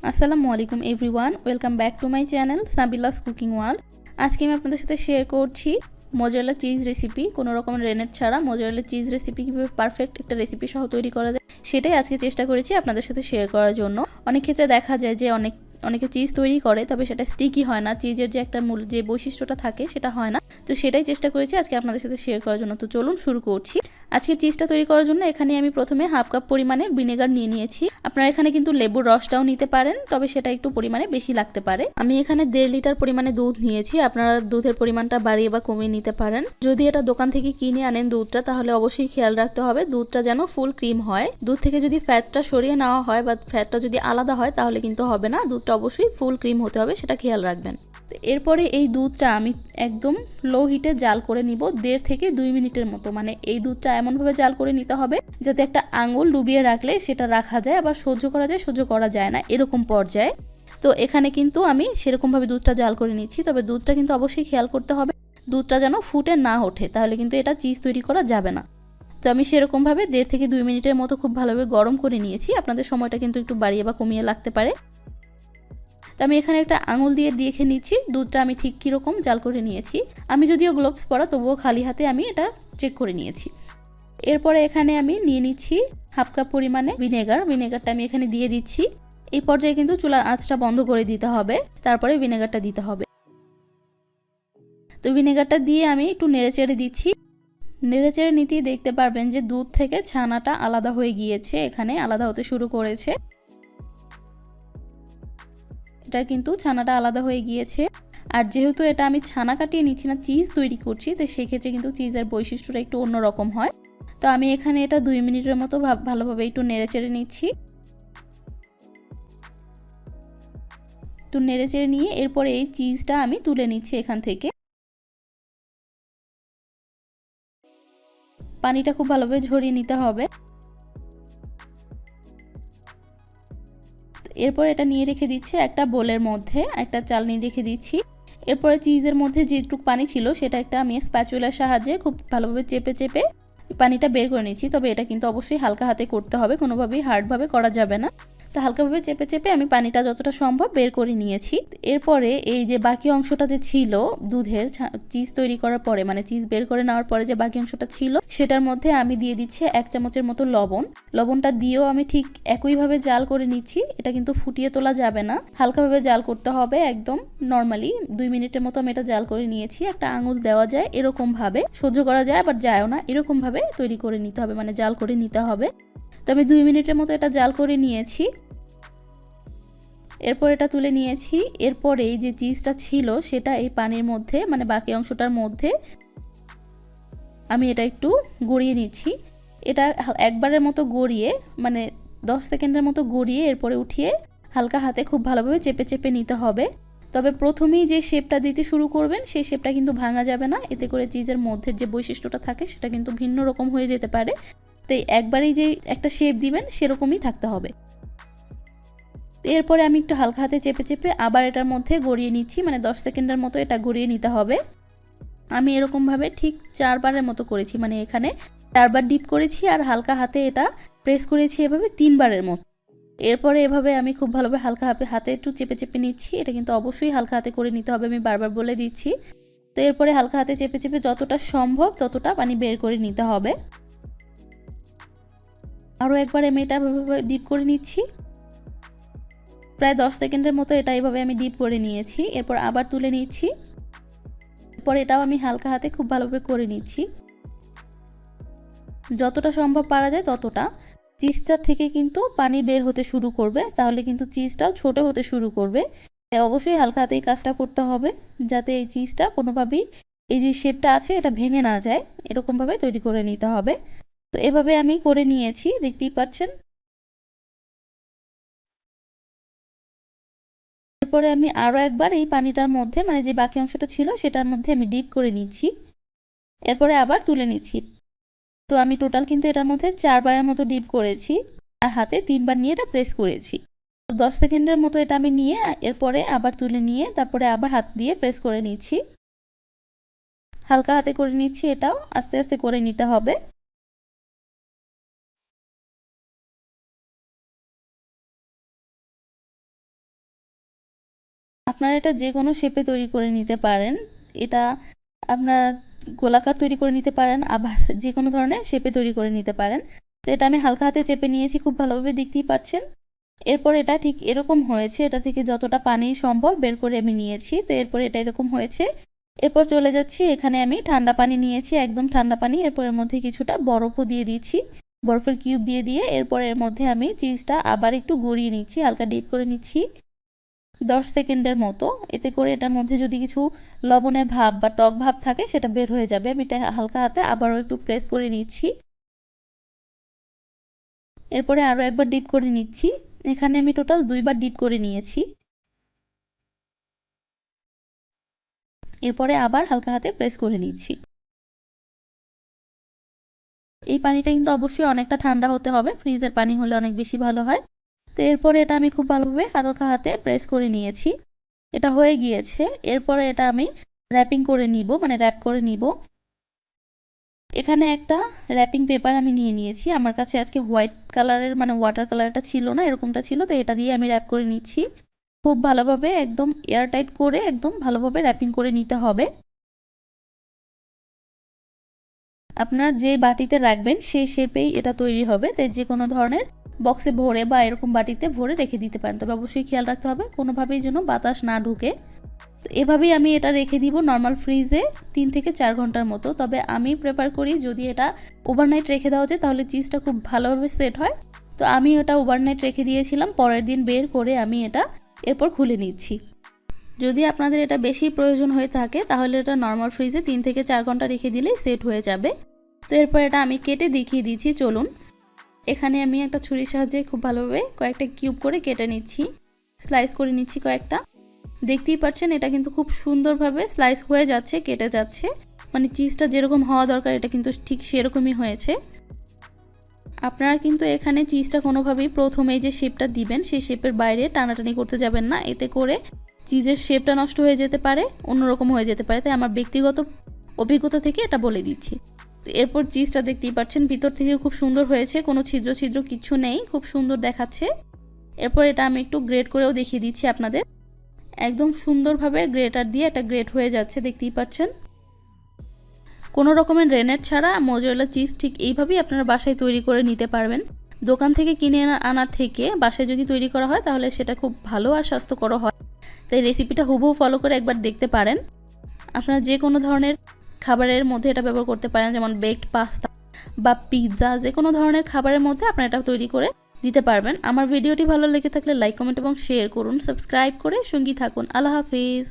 আসসালামু আলাইকুম everyone, welcome back to my channel Sabila's Cooking World. আজকে আমি আপনাদের সাথে শেয়ার করছি মোজারেলা চিজ রেসিপি। কোনো রকম রেনেট ছাড়া মোজারেলা চিজ রেসিপি কীভাবে পারফেক্ট একটা রেসিপি সহ তৈরি করা যায় সেটাই আজকে চেষ্টা করেছি আপনাদের সাথে শেয়ার করার জন্য। অনেক ক্ষেত্রে দেখা যায় যে অনেকে চিজ তৈরি করে, তবে সেটা স্টিকি হয় না, চিজের যে একটা মূল যে বৈশিষ্ট্যটা থাকে সেটা হয় না। তো সেটাই চেষ্টা করেছি আজকে আপনাদের সাথে শেয়ার করার জন্য। তো চলুন শুরু করছি। আজকে চিজটা তৈরি করার জন্য এখানে আমি প্রথমে হাফ কাপ পরিমাণে ভিনেগার নিয়ে নিয়েছি। আপনারা এখানে কিন্তু লেবুর রসটাও নিতে পারেন, তবে সেটা একটু পরিমাণে বেশি লাগতে পারে। আমি এখানে 1.5 লিটার পরিমাণে দুধ নিয়েছি। আপনারা দুধের পরিমাণটা বাড়িয়ে বা কমিয়ে নিতে পারেন। যদি এটা দোকান থেকে কিনে আনেন দুধটা, তাহলে অবশ্যই খেয়াল রাখতে হবে দুধটা যেন ফুল ক্রিম হয়। দুধ থেকে যদি ফ্যাটটা সরিয়ে নেওয়া হয় বা ফ্যাটটা যদি আলাদা হয় তাহলে কিন্তু হবে না। দুধটা অবশ্যই ফুল ক্রিম হতে হবে, সেটা খেয়াল রাখবেন। এরপরে এই দুধটা আমি একদম লো হিটে জাল করে নিব 1.5 থেকে 2 মিনিটের মতো। মানে এই দুধটা এমনভাবে জাল করে নিতে হবে যাতে একটা আঙুল ডুবিয়ে রাখলে সেটা রাখা যায়, আবার সহ্য করা যায়, সহ্য করা যায় না, এরকম পর্যায়ে। তো এখানে কিন্তু আমি সেরকমভাবে দুধটা জাল করে নিচ্ছি। তবে দুধটা কিন্তু অবশ্যই খেয়াল করতে হবে দুধটা যেন ফুটে না ওঠে, তাহলে কিন্তু এটা চিজ তৈরি করা যাবে না। তো আমি সেরকমভাবে 1.5 থেকে 2 মিনিটের মতো খুব ভালোভাবে গরম করে নিয়েছি। আপনাদের সময়টা কিন্তু একটু বাড়িয়ে বা কমিয়ে লাগতে পারে। তো আমি এখানে একটা আঙুল দিয়ে দেখে নিচ্ছি দুধটা আমি ঠিক কীরকম জাল করে নিয়েছি। আমি যদিও গ্লোভস পরা, তবুও খালি হাতে আমি এটা চেক করে নিয়েছি। এরপরে এখানে আমি নিয়ে নিচ্ছি হাফ কাপ পরিমাণে ভিনেগারটা আমি এখানে দিয়ে দিচ্ছি। এই পর্যায়ে কিন্তু চুলার আঁচটা বন্ধ করে দিতে হবে, তারপরে ভিনেগারটা দিতে হবে। তো ভিনেগারটা দিয়ে আমি একটু নেড়েচেড়ে দিচ্ছি। নেড়েচেড়ে নিতেই দেখতে পারবেন যে দুধ থেকে ছানাটা আলাদা হয়ে গিয়েছে, এখানে আলাদা হতে শুরু করেছে। এটা কিন্তু ছানাটা আলাদা হয়ে গিয়েছে। আর যেহেতু এটা আমি ছানা কাটিয়ে নিচ্ছি না, চিজ তৈরি করছি, তো সেক্ষেত্রে কিন্তু চিজের বৈশিষ্ট্যটা একটু অন্যরকম হয়। তো আমি এখানে এটা 2 মিনিটের মতো ভালোভাবে একটু নেড়েচেড়ে নিচ্ছি। একটু নেড়েচেড়ে নিয়ে এরপরে এই চিজটা আমি তুলে নিচ্ছি এখান থেকে। পানিটা খুব ভালোভাবে ঝরিয়ে নিতে হবে। এরপর এটা নিয়ে রেখে দিচ্ছি একটা বোলের মধ্যে, একটা চালনি রেখে দিচ্ছি। এরপরে চিজের মধ্যে যেটুকু পানি ছিল সেটা একটা আমি স্প্যাচুলার সাহায্যে খুব ভালোভাবে চেপে চেপে পানিটা বের করে নিচ্ছি। তবে এটা কিন্তু অবশ্যই হালকা হাতে করতে হবে, কোনোভাবেই হার্ডভাবে করা যাবে না। তো হালকাভাবে চেপে চেপে আমি পানিটা যতটা সম্ভব বের করে নিয়েছি। এরপরে এই যে বাকি অংশটা যে ছিল দুধের চিজ তৈরি করার পরে, মানে চিজ বের করে নেওয়ার পরে যে বাকি অংশটা ছিল, সেটার মধ্যে আমি দিয়ে দিচ্ছি 1 চামচের মতো লবণ। লবণটা দিয়েও আমি ঠিক একইভাবে জাল করে নিচ্ছি। এটা কিন্তু ফুটিয়ে তোলা যাবে না, হালকাভাবে জাল করতে হবে, একদম নর্মালি 2 মিনিটের মতো আমি এটা জাল করে নিয়েছি। একটা আঙুল দেওয়া যায় এরকম ভাবে, সহ্য করা যায় আবার যায়ও না, এরকম ভাবে তৈরি করে নিতে হবে, মানে জাল করে নিতে হবে। তো আমি 2 মিনিটের মতো এটা জাল করে নিয়েছি। এরপর এটা তুলে নিয়েছি। এরপরে এই যে চিজটা ছিল সেটা এই পানির মধ্যে, মানে বাকি অংশটার মধ্যে আমি এটা একটু গড়িয়ে নিচ্ছি। এটা একবারের মতো গড়িয়ে, মানে 10 সেকেন্ডের মতো গড়িয়ে এরপরে উঠিয়ে হালকা হাতে খুব ভালোভাবে চেপে চেপে নিতে হবে। তবে প্রথমেই যে শেপটা দিতে শুরু করবেন সেই শেপটা কিন্তু ভাঙা যাবে না, এতে করে চিজের মধ্যে যে বৈশিষ্ট্যটা থাকে সেটা কিন্তু ভিন্ন রকম হয়ে যেতে পারে। তাই একবারেই যে একটা শেপ দিবেন সেরকমই থাকতে হবে। এরপরে আমি একটু হালকা হাতে চেপে চেপে আবার এটার মধ্যে গড়িয়ে নিচ্ছি, মানে 10 সেকেন্ডের মতো এটা গড়িয়ে নিতে হবে। আমি এরকমভাবে ঠিক 4 বারের মতো করেছি, মানে এখানে 4 বার ডিপ করেছি আর হালকা হাতে এটা প্রেস করেছি এভাবে 3 বারের মতো। এরপরে এভাবে আমি খুব ভালোভাবে হালকা হাতে একটু চেপে চেপে নিচ্ছি। এটা কিন্তু অবশ্যই হালকা হাতে করে নিতে হবে, আমি বারবার বলে দিচ্ছি। তো এরপরে হালকা হাতে চেপে চেপে যতটা সম্ভব ততটা পানি বের করে নিতে হবে। আরও একবার আমি এটা ডিপ করে নিচ্ছি। প্রায় 10 সেকেন্ডের মতো এটা এইভাবে আমি ডিপ করে নিয়েছি। এরপর আবার তুলে নিচ্ছি। এরপর এটাও আমি হালকা হাতে খুব ভালোভাবে করে নিচ্ছি, যতটা সম্ভব পারা যায় ততটা। চিজটা থেকে কিন্তু পানি বের হতে শুরু করবে, তাহলে কিন্তু চিজটাও ছোট হতে শুরু করবে। তাই অবশ্যই হালকা হাতেই কাজটা করতে হবে, যাতে এই চিজটা কোনোভাবেই এই যে শেপটা আছে এটা ভেঙে না যায়, এরকমভাবে তৈরি করে নিতে হবে। তো এভাবে আমি করে নিয়েছি, দেখতেই পাচ্ছেন। এরপরে আমি আরও একবার এই পানিটার মধ্যে, মানে যে বাকি অংশটা ছিল সেটার মধ্যে আমি ডিপ করে নিচ্ছি। এরপরে আবার তুলে নিচ্ছি। তো আমি টোটাল কিন্তু এটার মধ্যে 4 বারের মতো ডিপ করেছি আর হাতে 3 বার নিয়ে এটা প্রেস করেছি। তো 10 সেকেন্ডের মতো এটা আমি নিয়ে এরপরে আবার তুলে নিয়ে তারপরে আবার হাত দিয়ে প্রেস করে নিচ্ছি। হালকা হাতে করে নিচ্ছি, এটাও আস্তে আস্তে করে নিতে হবে। আপনারা এটা যে কোনো শেপে তৈরি করে নিতে পারেন। এটা আপনারা গোলাকার তৈরি করে নিতে পারেন, আবার যে কোনো ধরনের শেপে তৈরি করে নিতে পারেন। তো এটা আমি হালকা হাতে চেপে নিয়েছি, খুব ভালোভাবে দেখতেই পাচ্ছেন। এরপর এটা ঠিক এরকম হয়েছে, এটা থেকে যতটা পানি সম্ভব বের করে আমি নিয়েছি। তো এরপর এটা এরকম হয়েছে। এরপর চলে যাচ্ছি, এখানে আমি ঠান্ডা পানি নিয়েছি, একদম ঠান্ডা পানি। এরপর এর মধ্যে কিছুটা বরফও দিয়ে দিয়েছি, বরফের কিউব দিয়ে এরপর এর মধ্যে আমি চিজটা আবার একটু গড়িয়ে নিচ্ছি, হালকা ডিপ করে নিচ্ছি 10 সেকেন্ডের মতো। এতে করে এটার মধ্যে যদি কিছু লবণের ভাব বা টক ভাব থাকে সেটা বের হয়ে যাবে। আমি এটা হালকা হাতে আবারও একটু প্রেস করে নিচ্ছি, এরপরে আরও একবার ডিপ করে নিচ্ছি। এখানে আমি টোটাল 2 বার ডিপ করে নিয়েছি। এরপরে আবার হালকা হাতে প্রেস করে নিচ্ছি। এই পানিটা কিন্তু অবশ্যই অনেকটা ঠান্ডা হতে হবে, ফ্রিজের পানি হলে অনেক বেশি ভালো হয়। তো এরপরে এটা আমি খুব ভালোভাবে হালকা হাতে প্রেস করে নিয়েছি, এটা হয়ে গিয়েছে। এরপরে এটা আমি র্যাপিং করে নিব, মানে র্যাপ করে নিব। এখানে একটা র্যাপিং পেপার আমি নিয়ে নিয়েছি, আমার কাছে আজকে হোয়াইট কালারের মানে ওয়াটার কালারটা ছিল না, এরকমটা ছিল। তো এটা দিয়ে আমি র্যাপ করে নিচ্ছি, খুব ভালোভাবে একদম এয়ারটাইট করে একদম ভালোভাবে র্যাপিং করে নিতে হবে। আপনার যে বাটিতে রাখবেন সেই শেপেই এটা তৈরি হবে। তাই যে কোনো ধরনের বক্সে ভরে বা এরকম বাটিতে ভরে রেখে দিতে পারেন, তবে অবশ্যই খেয়াল রাখতে হবে কোনোভাবেই যেন বাতাস না ঢুকে। তো এভাবেই আমি এটা রেখে দিব নর্মাল ফ্রিজে 3 থেকে 4 ঘন্টার মতো। তবে আমি প্রেফার করি যদি এটা ওভারনাইট রেখে দেওয়া যায় তাহলে চিজটা খুব ভালোভাবে সেট হয়। তো আমি এটা ওভারনাইট রেখে দিয়েছিলাম, পরের দিন বের করে আমি এটা এরপর খুলে নিচ্ছি। যদি আপনাদের এটা বেশি প্রয়োজন হয়ে থাকে তাহলে এটা নর্মাল ফ্রিজে 3 থেকে 4 ঘন্টা রেখে দিলেই সেট হয়ে যাবে। তো এরপর এটা আমি কেটে দেখিয়ে দিচ্ছি, চলুন। এখানে আমি একটা ছুরির সাহায্যে খুব ভালোভাবে কয়েকটা কিউব করে কেটে নিচ্ছি, স্লাইস করে নিচ্ছি কয়েকটা। দেখতেই পাচ্ছেন এটা কিন্তু খুব সুন্দরভাবে স্লাইস হয়ে যাচ্ছে, কেটে যাচ্ছে, মানে চিজটা যেরকম হওয়া দরকার এটা কিন্তু ঠিক সেরকমই হয়েছে। আপনারা কিন্তু এখানে চিজটা কোনোভাবেই প্রথমেই যে শেপটা দিবেন সেই শেপের বাইরে টানাটানি করতে যাবেন না, এতে করে চিজের শেপটা নষ্ট হয়ে যেতে পারে, অন্যরকম হয়ে যেতে পারে। তাই আমার ব্যক্তিগত অভিজ্ঞতা থেকে এটা বলে দিচ্ছি। তো এরপর চিজটা দেখতেই পাচ্ছেন ভিতর থেকে খুব সুন্দর হয়েছে, কোনো ছিদ্র ছিদ্র কিছু নেই, খুব সুন্দর দেখাচ্ছে। এরপর এটা আমি একটু গ্রেট করেও দেখিয়ে দিচ্ছি আপনাদের, একদম সুন্দরভাবে গ্রেটার দিয়ে একটা গ্রেট হয়ে যাচ্ছে, দেখতেই পাচ্ছেন। কোনো রকমের রেনেট ছাড়া মোজারেলা চিজ ঠিক এইভাবেই আপনারা বাসায় তৈরি করে নিতে পারবেন। দোকান থেকে কিনে আনার থেকে বাসায় যদি তৈরি করা হয় তাহলে সেটা খুব ভালো আর স্বাস্থ্যকর হয়। তাই রেসিপিটা হুবহু ফলো করে একবার দেখতে পারেন। আপনারা যে কোনো ধরনের খাবারের মধ্যে এটা ব্যবহার করতে পারেন, যেমন বেকড পাস্তা বা পিৎজা, যে কোনো ধরনের খাবারের মধ্যে আপনারা এটা তৈরি করে দিতে পারবেন। আমার ভিডিওটি ভালো লেগে থাকলে লাইক, কমেন্ট এবং শেয়ার করুন, সাবস্ক্রাইব করে সঙ্গী থাকুন। আল্লাহ হাফিজ।